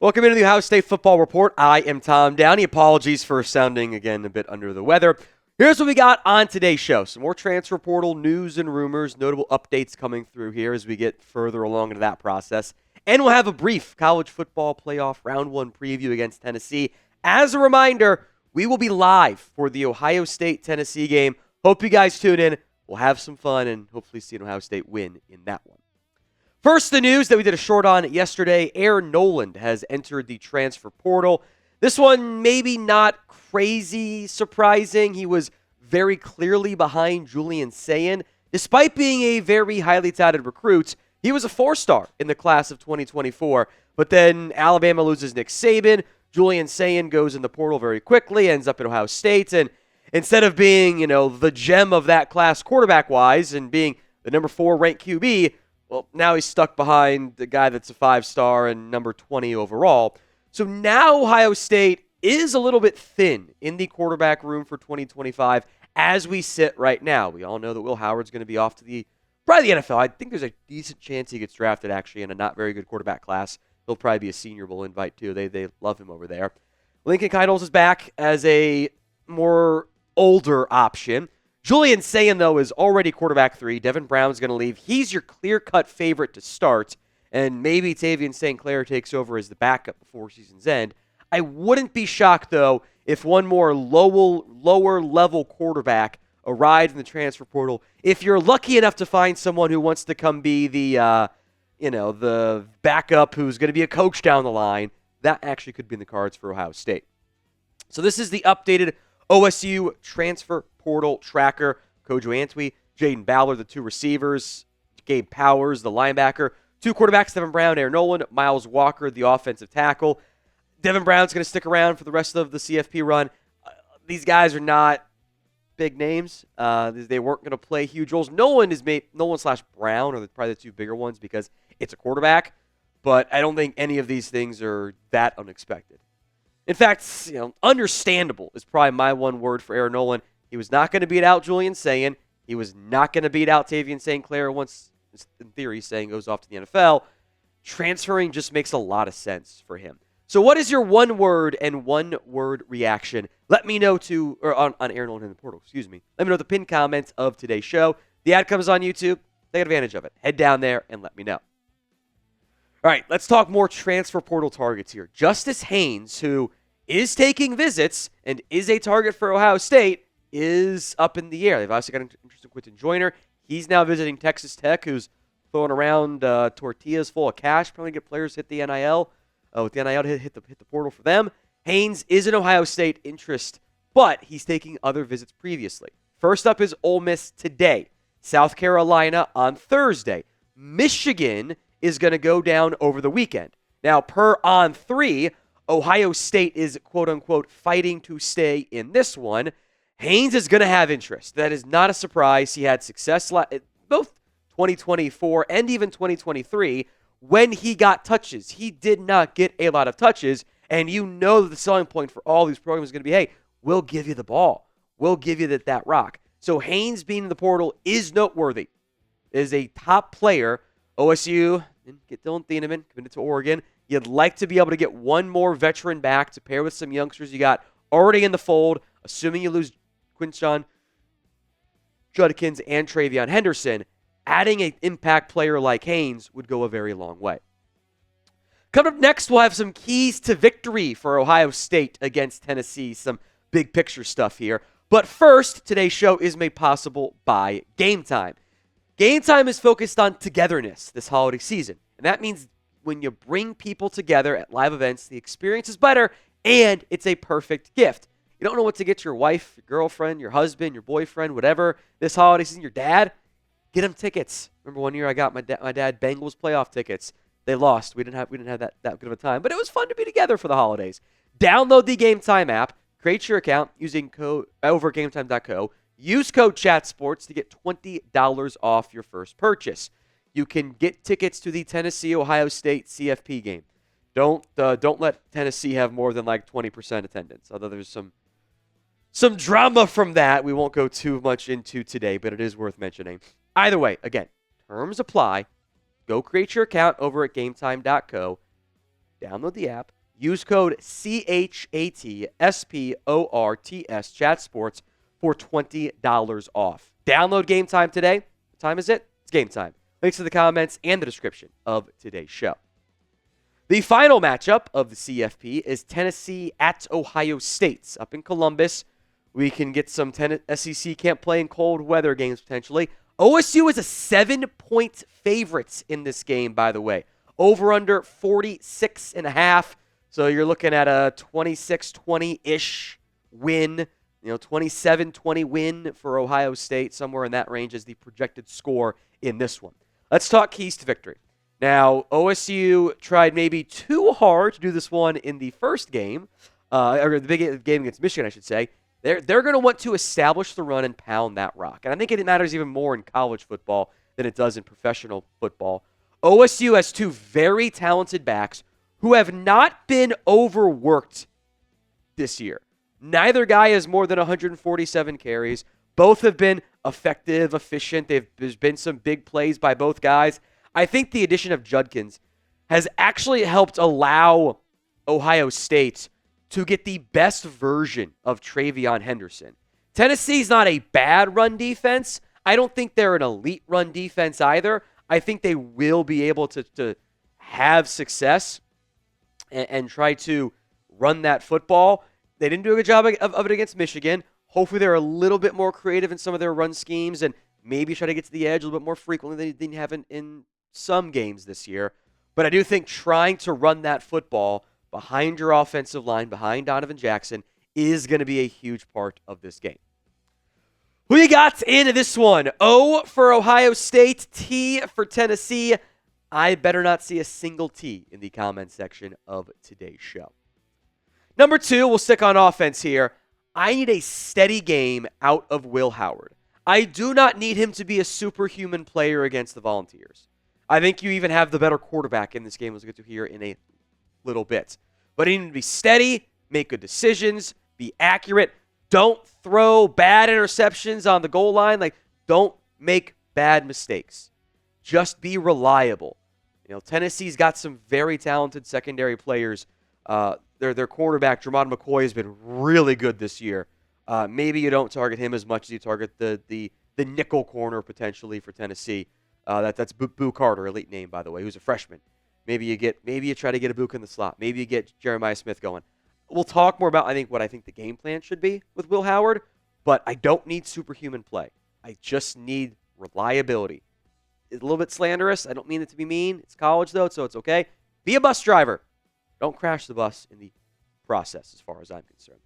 Welcome into the Ohio State Football Report. I am Tom Downey. Apologies for sounding, again, a bit under the weather. Here's what we got on today's show. Some more transfer portal news and rumors, notable updates coming through here as we get further along into that process. And we'll have a brief college football playoff round one preview against Tennessee. As a reminder, we will be live for the Ohio State-Tennessee game. Hope you guys tune in. We'll have some fun and hopefully see an Ohio State win in that one. First, the news that we did a short on yesterday. Air Noland has entered the transfer portal. This one maybe not crazy surprising. He was very clearly behind Julian Sayin. Despite being a very highly touted recruit, he was a four-star in the class of 2024. But then Alabama loses Nick Saban. Julian Sayin goes in the portal very quickly, ends up at Ohio State. And instead of being, the gem of that class quarterback-wise and being the number 4 ranked QB, well, now he's stuck behind the guy that's a 5-star and number 20 overall. So now Ohio State is a little bit thin in the quarterback room for 2025 as we sit right now. We all know that Will Howard's going to be off to probably the NFL. I think there's a decent chance he gets drafted actually in a not very good quarterback class. He'll probably be a Senior Bowl invite too. They love him over there. Lincoln Keidel's is back as a more older option. Julian Sayin, though, is already quarterback 3. Devin Brown's going to leave. He's your clear-cut favorite to start, and maybe Tavien Clair takes over as the backup before season's end. I wouldn't be shocked, though, if one more lower-level quarterback arrived in the transfer portal. If you're lucky enough to find someone who wants to come be the backup who's going to be a coach down the line, that actually could be in the cards for Ohio State. So this is the updated OSU transfer portal tracker. Kojo Antwi, Jayden Ballard, the 2 receivers, Gabe Powers, the linebacker, 2 quarterbacks, Devin Brown, Air Noland, Miles Walker, the offensive tackle. Devin Brown's going to stick around for the rest of the CFP run. These guys are not big names. They weren't going to play huge roles. Noland/Brown are probably the 2 bigger ones because it's a quarterback, but I don't think any of these things are that unexpected. In fact, understandable is probably my one word for Air Noland. He was not going to beat out Julian Sayin. He was not going to beat out Tavien Clair once, in theory, Sayin goes off to the NFL. Transferring just makes a lot of sense for him. So what is your one-word and one-word reaction? Let me know on Air Noland in the portal, Let me know the pinned comments of today's show. The ad comes on YouTube. Take advantage of it. Head down there and let me know. All right, let's talk more transfer portal targets here. Justice Haynes, who is taking visits and is a target for Ohio State, is up in the air. They've obviously got an interesting Quinton Joyner. He's now visiting Texas Tech, who's throwing around tortillas full of cash, probably get players hit the NIL. With the NIL to hit the portal for them. Haynes is an Ohio State interest, but he's taking other visits previously. First up is Ole Miss today. South Carolina on Thursday. Michigan is going to go down over the weekend. Now, per On3, Ohio State is, quote-unquote, fighting to stay in this one. Haynes is going to have interest. That is not a surprise. He had success both 2024 and even 2023 when he got touches. He did not get a lot of touches, and that the selling point for all these programs is going to be, hey, we'll give you the ball. We'll give you that rock. So Haynes being in the portal is noteworthy. Is a top player. OSU didn't get Dylan Thieneman, committed to Oregon. You'd like to be able to get one more veteran back to pair with some youngsters you got already in the fold, assuming you lose Quinshon Judkins and Travion Henderson. Adding an impact player like Haynes would go a very long way. Coming up next, we'll have some keys to victory for Ohio State against Tennessee. Some big picture stuff here. But first, today's show is made possible by Game Time. Game Time is focused on togetherness this holiday season. And that means when you bring people together at live events, the experience is better and it's a perfect gift. You don't know what to get your wife, your girlfriend, your husband, your boyfriend, whatever, this holiday season, your dad. Get them tickets. Remember one year I got my dad Bengals playoff tickets. They lost. We didn't have that good of a time, but it was fun to be together for the holidays. Download the Game Time app, create your account using code over at gametime.co. Use code ChatSports to get $20 off your first purchase. You can get tickets to the Tennessee-Ohio State CFP game. Don't let Tennessee have more than like 20% attendance. Although there's some drama from that we won't go too much into today, but it is worth mentioning. Either way, again, terms apply. Go create your account over at gametime.co. Download the app. Use code CHATSPORTS ChatSports for $20 off. Download Game Time today. What time is it? It's game time. Links to the comments and the description of today's show. The final matchup of the CFP is Tennessee at Ohio State. Up in Columbus, we can get some SEC can't play in cold weather games potentially. OSU is a 7-point favorite in this game, by the way. Over under 46.5. So you're looking at a 26-20-ish win. 27-20 win for Ohio State. Somewhere in that range is the projected score in this one. Let's talk keys to victory. Now, OSU tried maybe too hard to do this one in the first game, or the big game against Michigan, I should say. They're going to want to establish the run and pound that rock. And I think it matters even more in college football than it does in professional football. OSU has two very talented backs who have not been overworked this year. Neither guy has more than 147 carries. Both have been effective, efficient. There's been some big plays by both guys. I think the addition of Judkins has actually helped allow Ohio State to get the best version of Tavien Henderson. Tennessee's not a bad run defense. I don't think they're an elite run defense either. I think they will be able to have success and try to run that football. They didn't do a good job of it against Michigan. Hopefully they're a little bit more creative in some of their run schemes and maybe try to get to the edge a little bit more frequently than they have in some games this year. But I do think trying to run that football behind your offensive line, behind Donovan Jackson, is going to be a huge part of this game. Who you got in this one? O for Ohio State, T for Tennessee. I better not see a single T in the comment section of today's show. Number 2, we'll stick on offense here. I need a steady game out of Will Howard. I do not need him to be a superhuman player against the Volunteers. I think you even have the better quarterback in this game, as we'll get to here in a little bit. But he needs to be steady, make good decisions, be accurate. Don't throw bad interceptions on the goal line. Don't make bad mistakes. Just be reliable. Tennessee's got some very talented secondary players. Their quarterback, Jermon McCoy, has been really good this year. Maybe you don't target him as much as you target the nickel corner potentially for Tennessee. That's Boo Carter, elite name, by the way, who's a freshman. Maybe you try to get a Book in the slot. Maybe you get Jeremiah Smith going. We'll talk more about what I think the game plan should be with Will Howard, but I don't need superhuman play. I just need reliability. It's a little bit slanderous. I don't mean it to be mean. It's college, though, so it's okay. Be a bus driver. Don't crash the bus in the process, as far as I'm concerned.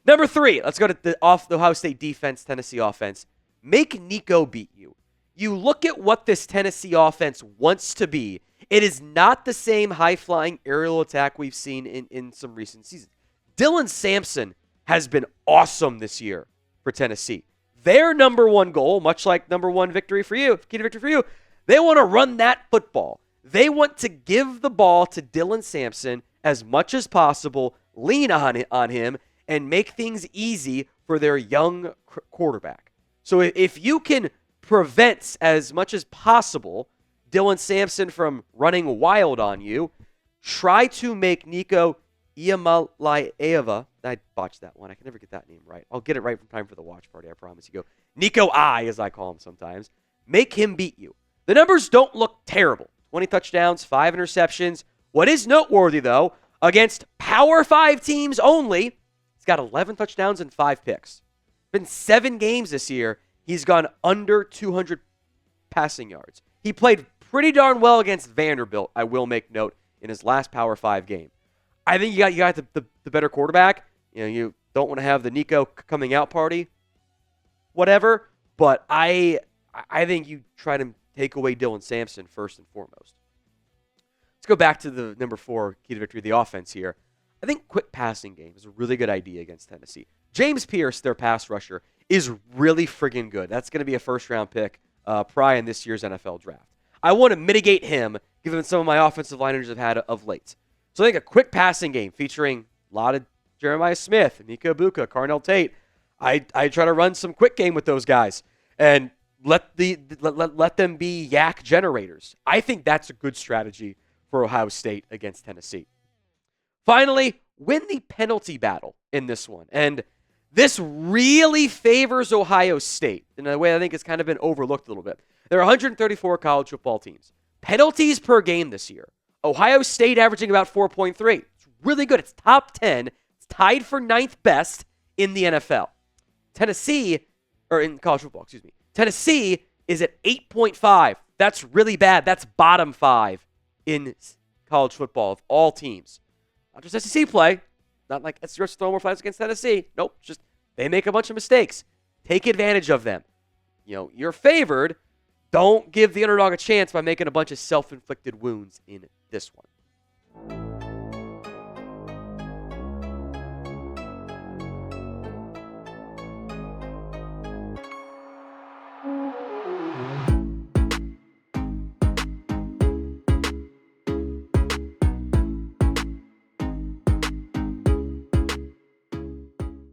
Number 3, let's go to the Ohio State defense, Tennessee offense. Make Nico beat you. You look at what this Tennessee offense wants to be. It is not the same high-flying aerial attack we've seen in some recent seasons. Dylan Sampson has been awesome this year for Tennessee. Their number one goal, much like number one victory for you, key to victory for you, they want to run that football. They want to give the ball to Dylan Sampson as much as possible, lean on him, and make things easy for their young quarterback. So if you can prevent as much as possible Dylan Sampson from running wild on you, try to make Nico Iamaleava. I botched that one. I can never get that name right. I'll get it right from time for the watch party, I promise you. Nico I, as I call him sometimes. Make him beat you. The numbers don't look terrible. 20 touchdowns, 5 interceptions. What is noteworthy, though, against Power 5 teams only, he's got 11 touchdowns and 5 picks. Been 7 games this year. He's gone under 200 passing yards. He played pretty darn well against Vanderbilt, I will make note, in his last Power 5 game. I think you got the better quarterback. You don't want to have the Nico coming out party, whatever. But I think you try to take away Dylan Sampson first and foremost. Let's go back to the number 4 key to victory, the offense here. I think quick passing game is a really good idea against Tennessee. James Pierce, their pass rusher, is really friggin' good. That's going to be a first-round pick probably in this year's NFL draft. I want to mitigate him, given some of my offensive liners have had of late. So I think a quick passing game featuring a lot of Jeremiah Smith, Nico Buka, Carnell Tate. I try to run some quick game with those guys and let them be yak generators. I think that's a good strategy for Ohio State against Tennessee. Finally, win the penalty battle in this one. And this really favors Ohio State in a way I think has kind of been overlooked a little bit. There are 134 college football teams. Penalties per game this year. Ohio State averaging about 4.3. It's really good. It's top 10. It's tied for 9th best in the NFL. Tennessee is at 8.5. That's really bad. That's bottom 5 in college football of all teams. Not just SEC play. Not like it's just throwing more flags against Tennessee. Nope. Just they make a bunch of mistakes. Take advantage of them. You're favored. Don't give the underdog a chance by making a bunch of self-inflicted wounds in this one.